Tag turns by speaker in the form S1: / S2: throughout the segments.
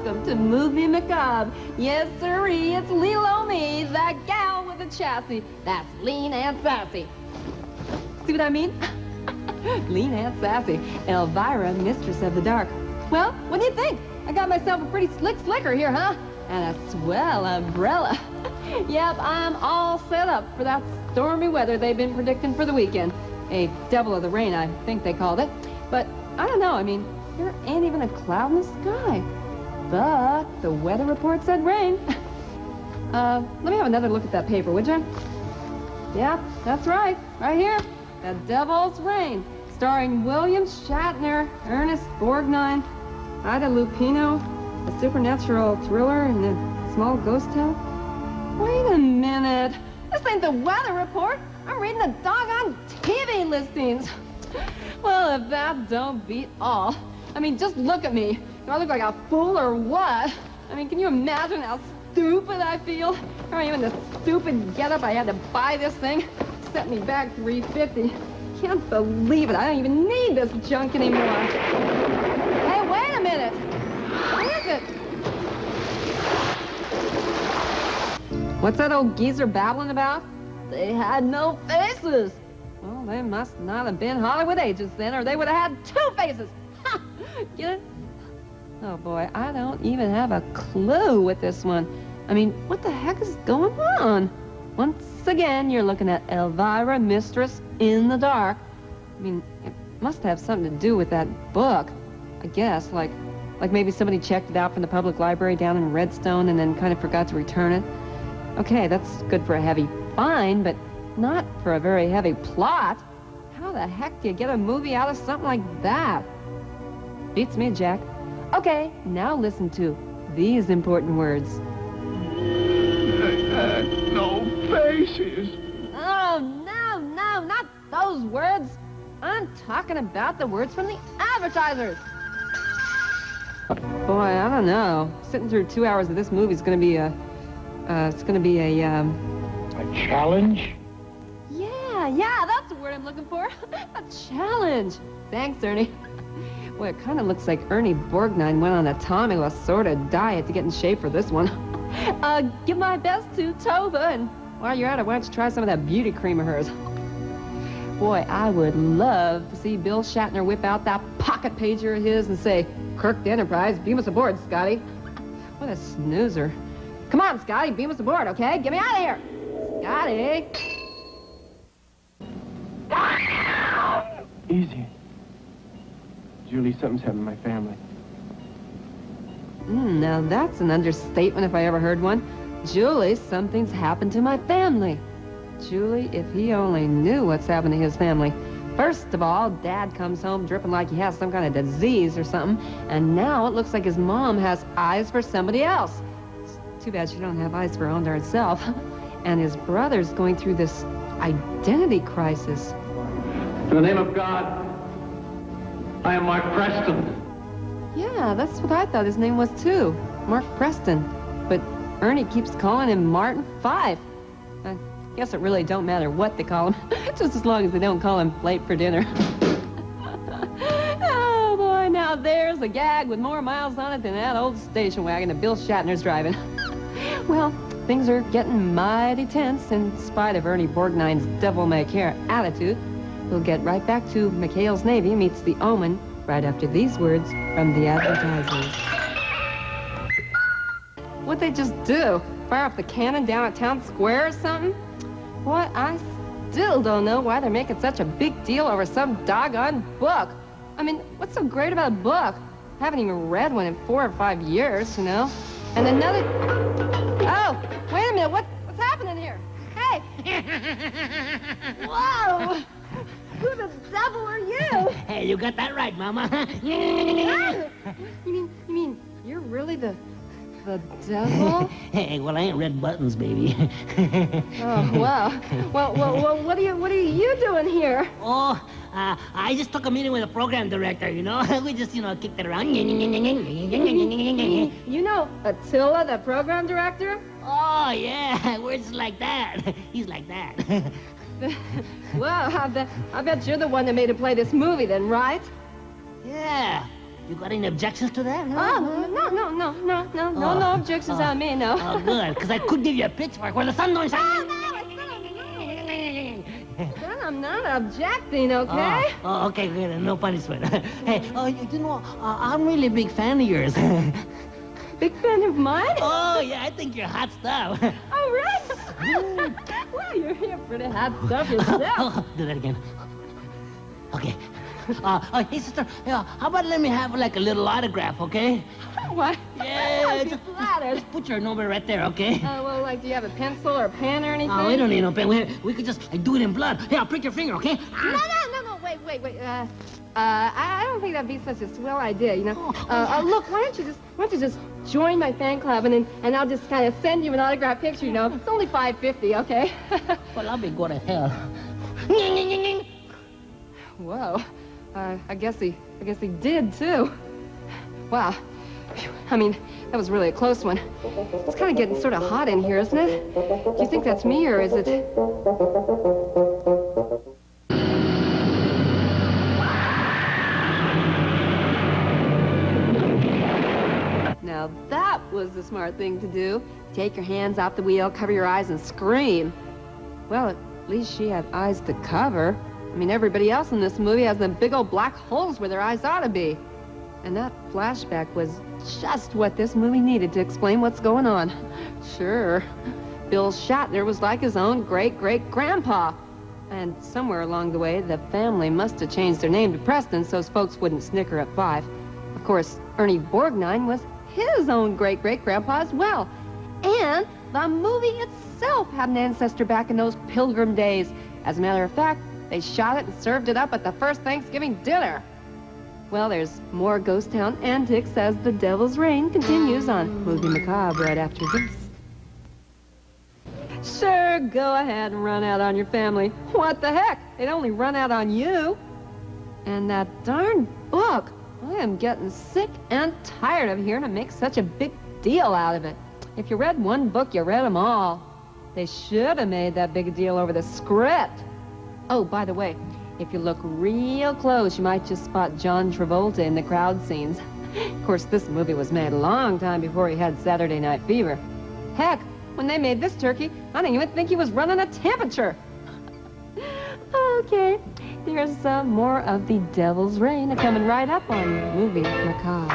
S1: welcome to Movie Macabre. Yes, sirree, it's Lilo me, that gal with the chassis. That's lean and sassy. See what I mean? Lean and sassy. Elvira, mistress of the dark. Well, what do you think? I got myself a pretty slick slicker here, huh? And a swell umbrella. Yep, I'm all set up for that stormy weather they've been predicting for the weekend. A devil of the rain, I think they called it. But I don't know, I mean, there ain't even a cloud in the sky. But the weather report said rain. Let me have another look at that paper, would you? Yep, that's right. Right here. The Devil's Rain. Starring William Shatner, Ernest Borgnine, Ida Lupino, a supernatural thriller in a small ghost town. Wait a minute. This ain't the weather report. I'm reading the doggone TV listings. Well, if that don't beat all. I mean, just look at me. Do I look like a fool or what? I mean, can you imagine how stupid I feel? Or even the stupid getup I had to buy this thing? Set me back $350. Can't believe it. I don't even need this junk anymore. Hey, wait a minute. What is it? What's that old geezer babbling about? They had no faces. Well, they must not have been Hollywood agents then, or they would have had 2 faces. Ha! Get it? Oh, boy, I don't even have a clue with this one. I mean, what the heck is going on? Once again, you're looking at Elvira, Mistress in the Dark. I mean, it must have something to do with that book, I guess, like maybe somebody checked it out from the public library down in Redstone and then kind of forgot to return it. Okay, that's good for a heavy fine, but not for a very heavy plot. How the heck do you get a movie out of something like that? Beats me, Jack. Okay, now listen to these important words.
S2: No faces.
S1: Oh, no, not those words. I'm talking about the words from the advertisers. Boy, I don't know. Sitting through 2 hours of this movie is going to be a
S2: challenge?
S1: Yeah, that's the word I'm looking for. A challenge. Thanks, Ernie. Boy, it kind of looks like Ernie Borgnine went on a Tommy Lasorda diet to get in shape for this one. Give my best to Tova, and while you're at it, why don't you try some of that beauty cream of hers? Boy, I would love to see Bill Shatner whip out that pocket pager of his and say, Kirk Enterprise, beam us aboard, Scotty. What a snoozer. Come on, Scotty, beam us aboard, okay? Get me out of here. Scotty.
S2: Easy. Julie, something's happened to my family.
S1: Now that's an understatement if I ever heard one. Julie, something's happened to my family. Julie, if he only knew what's happened to his family. First of all, Dad comes home dripping like he has some kind of disease or something, and now it looks like his mom has eyes for somebody else. It's too bad she don't have eyes for her own darn self. And his brother's going through this identity crisis.
S2: In the name of God, I am Mark Preston.
S1: Yeah, that's what I thought his name was too. Mark Preston. But Ernie keeps calling him Martin 5. I guess it really don't matter what they call him, just as long as they don't call him late for dinner. Oh boy, now there's a gag with more miles on it than that old station wagon that Bill Shatner's driving. Well, things are getting mighty tense in spite of Ernie Borgnine's devil-may-care attitude. We'll get right back to McHale's Navy meets the Omen right after these words from the advertisers. What'd they just do? Fire off the cannon down at Town Square or something? Boy, I still don't know why they're making such a big deal over some doggone book. I mean, what's so great about a book? I haven't even read one in 4 or 5 years, you know? And another... Oh, wait a minute, what's happening here? Hey! Whoa! Who the devil are you?
S3: Hey, you got that right, Mama.
S1: You mean you're really the devil?
S3: Hey, well, I ain't red buttons, baby.
S1: Oh, wow. Well, what are you doing here?
S3: Oh, I just took a meeting with the program director, you know? We just, kicked it around.
S1: You know Attila, the program director?
S3: Oh, yeah, words like that. He's like that.
S1: Well, I bet you're the one that made him play this movie then, right?
S3: Yeah. You got any objections to that?
S1: Oh, no objections on me, no.
S3: Oh, good, because I could give you a pitchfork where the sun don't shine.
S1: Son, I'm not objecting, okay?
S3: Oh, okay, good. No punishment. Hey, you know, I'm really a big fan of yours.
S1: Big fan of mine?
S3: Oh, yeah, I think you're hot stuff.
S1: Oh, right? Well, you're pretty hot stuff yourself.
S3: Do that again. Okay. Hey, sister, how about let me have, like, a little autograph, okay?
S1: What?
S3: Yeah,
S1: I'd be flattered.
S3: just put your number right there, okay?
S1: Well, like, do you have a pencil or a pen or anything?
S3: Oh, we don't need no pen. We could just do it in blood. Here, I'll prick your finger, okay?
S1: No, wait. I don't think that'd be such a swell idea, you know? Look, why don't you just join my fan club and I'll just kind of send you an autograph picture, you know? It's only $5.50, okay?
S3: Well, I'll be going to hell.
S1: Whoa. I guess he did, too. Wow. I mean, that was really a close one. It's kind of getting sort of hot in here, isn't it? Do you think that's me, or is it... Now, that was the smart thing to do. Take your hands off the wheel, cover your eyes, and scream. Well, at least she had eyes to cover. I mean, everybody else in this movie has them big old black holes where their eyes ought to be. And that flashback was just what this movie needed to explain what's going on. Sure, Bill Shatner was like his own great-great-grandpa. And somewhere along the way, the family must have changed their name to Preston so folks wouldn't snicker at 5. Of course, Ernie Borgnine was his own great-great-grandpa as well. And the movie itself had an ancestor back in those Pilgrim days. As a matter of fact, they shot it and served it up at the first Thanksgiving dinner. Well, there's more ghost town antics as The Devil's Reign continues on Movie Macabre right after this. Sure, go ahead and run out on your family. What the heck? They'd only run out on you. And that darn book. I am getting sick and tired of hearing them make such a big deal out of it. If you read one book, you read them all. They should have made that big deal over the script. Oh, by the way, if you look real close, you might just spot John Travolta in the crowd scenes. Of course, this movie was made a long time before he had Saturday Night Fever. Heck, when they made this turkey, I didn't even think he was running a temperature. Okay, here's more of The Devil's Reign coming right up on Movie Macabre.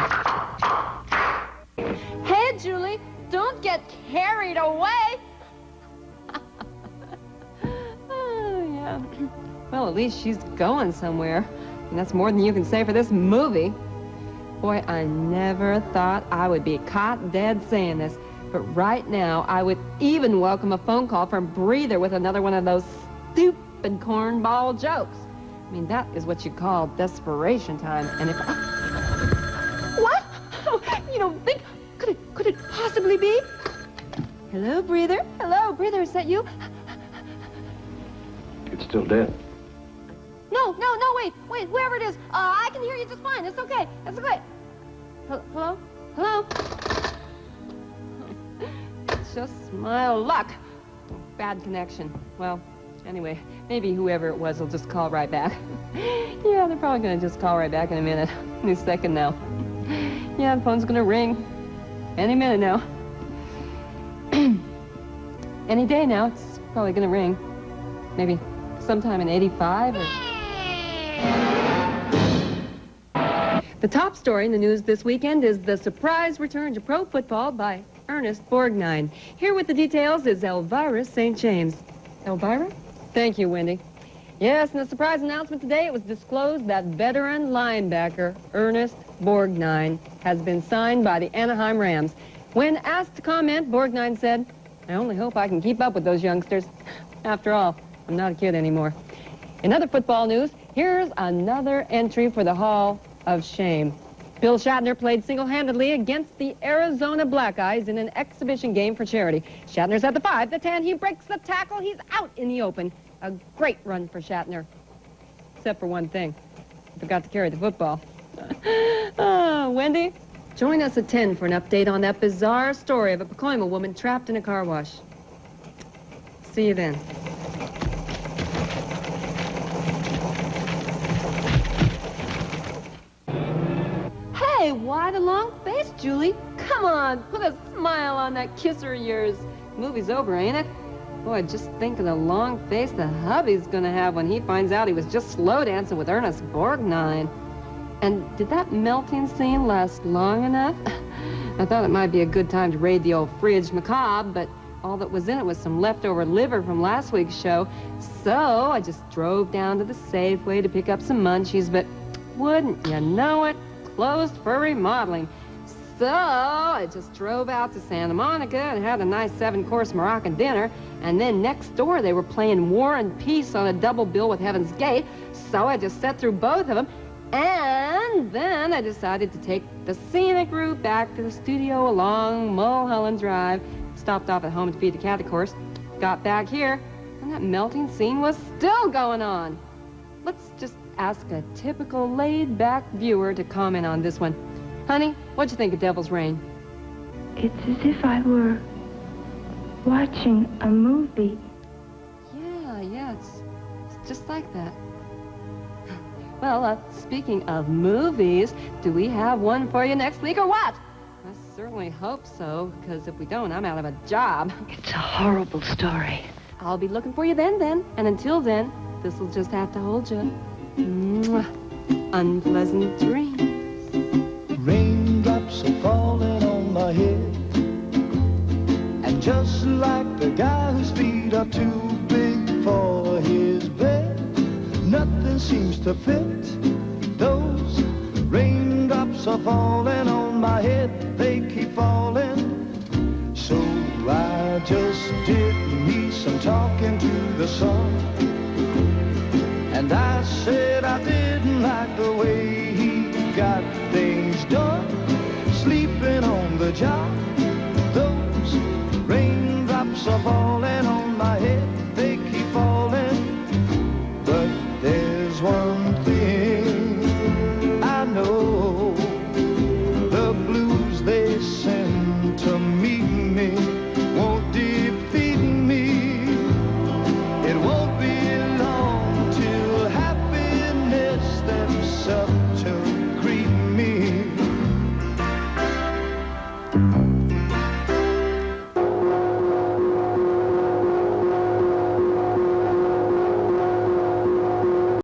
S1: Hey, Julie, don't get carried away. Oh, yeah. Well, at least she's going somewhere. And that's more than you can say for this movie. Boy, I never thought I would be caught dead saying this. But right now, I would even welcome a phone call from Breather with another one of those stupid cornball jokes. I mean, that is what you call desperation time. And if What? Oh, you don't think... Could it possibly be? Hello, Breather? Hello, Breather, is that you?
S2: It's still dead.
S1: No, wait, whoever it is, I can hear you just fine. It's okay. Hello? It's just my luck. Bad connection. Well, anyway, maybe whoever it was will just call right back. Yeah, they're probably gonna just call right back in a minute. Any second now. Yeah, the phone's gonna ring. Any minute now. Any day now, it's probably gonna ring. Maybe sometime in '85 or... The top story in the news this weekend is the surprise return to pro football by Ernest Borgnine. Here with the details is Elvira St. James. Elvira? Thank you, Wendy. Yes, in the surprise announcement today, it was disclosed that veteran linebacker Ernest Borgnine has been signed by the Anaheim Rams. When asked to comment, Borgnine said, "I only hope I can keep up with those youngsters. After all, I'm not a kid anymore." In other football news, here's another entry for the Hall of Shame. Bill Shatner played single-handedly against the Arizona Blackeyes in an exhibition game for charity. Shatner's at the 5, the 10, he breaks the tackle, he's out in the open. A great run for Shatner. Except for one thing. He forgot to carry the football. Wendy, join us at 10 for an update on that bizarre story of a Pacoima woman trapped in a car wash. See you then. Why the long face, Julie? Come on, put a smile on that kisser of yours. Movie's over, ain't it? Boy, just think of the long face the hubby's gonna have when he finds out he was just slow dancing with Ernest Borgnine. And did that melting scene last long enough? I thought it might be a good time to raid the old fridge Macabre, but all that was in it was some leftover liver from last week's show. So I just drove down to the Safeway to pick up some munchies, but wouldn't you know it, closed for remodeling. So I just drove out to Santa Monica and had a nice 7-course Moroccan dinner, and then next door they were playing War and Peace on a double bill with Heaven's Gate, so I just sat through both of them, and then I decided to take the scenic route back to the studio along Mulholland Drive, stopped off at home to feed the cat, of course, got back here, and that melting scene was still going on. Let's just ask a typical laid-back viewer to comment on this one. Honey, what'd you think of Devil's Reign?
S4: It's as if I were watching a movie.
S1: Yeah, it's just like that. Well, speaking of movies, do we have one for you next week or what? I certainly hope so, because if we don't, I'm out of a job.
S4: It's a horrible story.
S1: I'll be looking for you then, and until then, this'll just have to hold you. Mwah. Unpleasant dreams.
S5: Raindrops are falling on my head, and just like the guy whose feet are too big for his bed, nothing seems to fit. Those raindrops are falling on my head, they keep falling. So I just did me some talking to the sun, and I said I didn't like the way he got things done, sleeping on the job. Those raindrops are falling